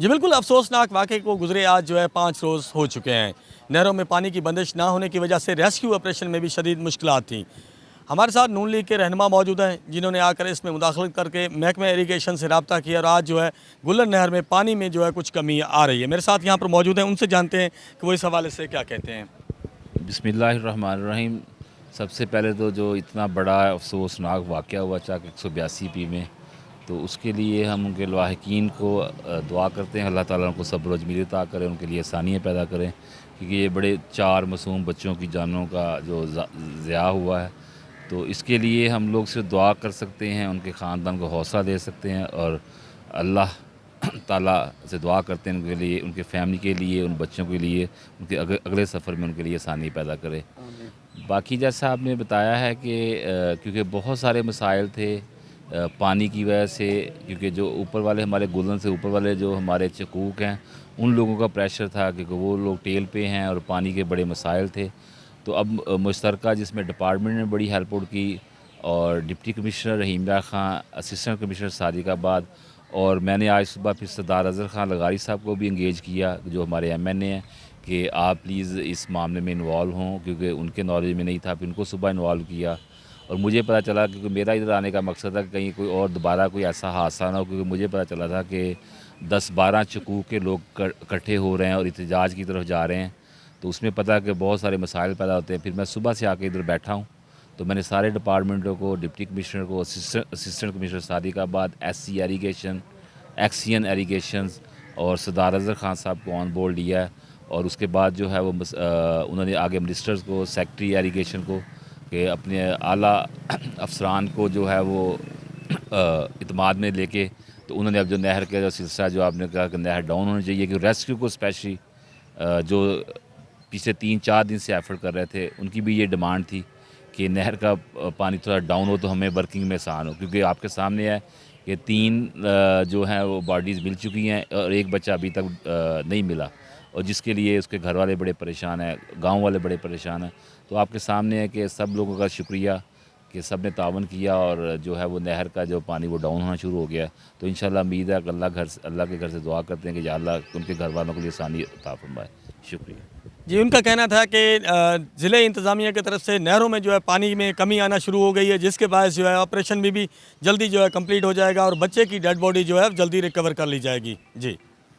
یہ بالکل افسوسناک واقعے کو گزرے آج جو ہے 5 روز ہو چکے ہیں۔ نہروں میں پانی کی بندش نہ ہونے کی وجہ سے ریسکیو آپریشن میں بھی شدید مشکلات تھیں۔ ہمارے ساتھ نون لیگ کے رہنما موجود ہیں جنہوں نے آ کر اس میں مداخلت کر کے محکمہ اریگیشن سے رابطہ کیا اور آج جو ہے گلر نہر میں پانی میں جو ہے کچھ کمی آ رہی ہے۔ میرے ساتھ یہاں پر موجود ہیں، ان سے جانتے ہیں کہ وہ اس حوالے سے کیا کہتے ہیں۔ بسم اللہ الرحمن الرحیم۔ سب سے پہلے تو جو اتنا بڑا افسوسناک واقعہ ہوا چاک 182 میں، تو اس کے لیے ہم ان کے لاحقین کو دعا کرتے ہیں، اللہ تعالیٰ ان کو صبر و جمیل عطا کرے، ان کے لیے آسانیاں پیدا کریں، کیونکہ یہ بڑے 4 معصوم بچوں کی جانوں کا جو ضیاع ہوا ہے، تو اس کے لیے ہم لوگ صرف دعا کر سکتے ہیں، ان کے خاندان کو حوصلہ دے سکتے ہیں اور اللہ تعالیٰ سے دعا کرتے ہیں ان کے لیے، ان کے فیملی کے لیے، ان بچوں کے لیے، ان کے اگلے سفر میں ان کے لیے آسانی پیدا کرے۔ باقی جیسا آپ نے بتایا ہے کہ کیونکہ بہت سارے مسائل تھے پانی کی وجہ سے، کیونکہ جو اوپر والے ہمارے گلن سے اوپر والے جو ہمارے چکوک ہیں ان لوگوں کا پریشر تھا، کیونکہ وہ لوگ ٹیل پہ ہیں اور پانی کے بڑے مسائل تھے۔ تو اب مشترکہ جس میں ڈپارٹمنٹ نے بڑی ہیلپ آؤٹ کی، اور ڈپٹی کمشنر رحیم اللہ خان، اسسٹنٹ کمشنر صادق آباد، اور میں نے آج صبح پھر سردار اظہر خان لغاری صاحب کو بھی انگیج کیا جو ہمارے ایم این اے ہیں کہ آپ پلیز اس معاملے میں انوالو ہوں، کیونکہ ان کے نالج میں نہیں تھا، پھر ان کو صبح انوالو کیا اور مجھے پتہ چلا، کیونکہ میرا ادھر آنے کا مقصد تھا کہ کہیں کوئی اور دوبارہ کوئی ایسا حادثہ نہ ہو، کیونکہ مجھے پتہ چلا تھا کہ 10-12 چکوک کے لوگ اکٹھے ہو رہے ہیں اور احتجاج کی طرف جا رہے ہیں، تو اس میں پتہ کہ بہت سارے مسائل پیدا ہوتے ہیں۔ پھر میں صبح سے آ کے ادھر بیٹھا ہوں، تو میں نے سارے ڈپارٹمنٹوں کو، ڈپٹی کمشنر کو، اسسٹنٹ کمشنر صادق آباد، ایس سی ایریگیشن، ایکسین ایریگیشنز اور سردار اظہر خان صاحب کو آن بورڈ لیا ہے، اور اس کے بعد جو ہے وہ انہوں نے آگے منسٹرز کو، سیکٹری ایریگیشن کو، کہ اپنے اعلیٰ افسران کو جو ہے وہ اعتماد میں لے کے، تو انہوں نے اب جو نہر کا جو سلسلہ جو آپ نے کہا کہ نہر ڈاؤن ہونی چاہیے، کہ ریسکیو کو اسپیشلی جو پچھلے 3-4 دن سے ایفرٹ کر رہے تھے، ان کی بھی یہ ڈیمانڈ تھی کہ نہر کا پانی تھوڑا ڈاؤن ہو تو ہمیں ورکنگ میں آسان ہو، کیونکہ آپ کے سامنے ہے کہ 3 جو ہیں وہ باڈیز مل چکی ہیں اور ایک بچہ ابھی تک نہیں ملا، اور جس کے لیے اس کے گھر والے بڑے پریشان ہیں، گاؤں والے بڑے پریشان ہیں۔ تو آپ کے سامنے ہے کہ سب لوگوں کا شکریہ کہ سب نے تعاون کیا، اور جو ہے وہ نہر کا جو پانی وہ ڈاؤن ہونا شروع ہو گیا ہے۔ تو انشاءاللہ امید ہے کہ اللہ کے گھر سے دعا کرتے ہیں کہ یا اللہ ان کے گھر والوں کے لیے آسانی عطا فرمائے۔ شکریہ۔ جی، ان کا کہنا تھا کہ ضلع انتظامیہ کی طرف سے نہروں میں جو ہے پانی میں کمی آنا شروع ہو گئی ہے، جس کے باعث جو ہے آپریشن بھی جلدی جو ہے کمپلیٹ ہو جائے گا اور بچے کی ڈیڈ باڈی جو ہے جلدی ریکور کر لی جائے گی۔ جی۔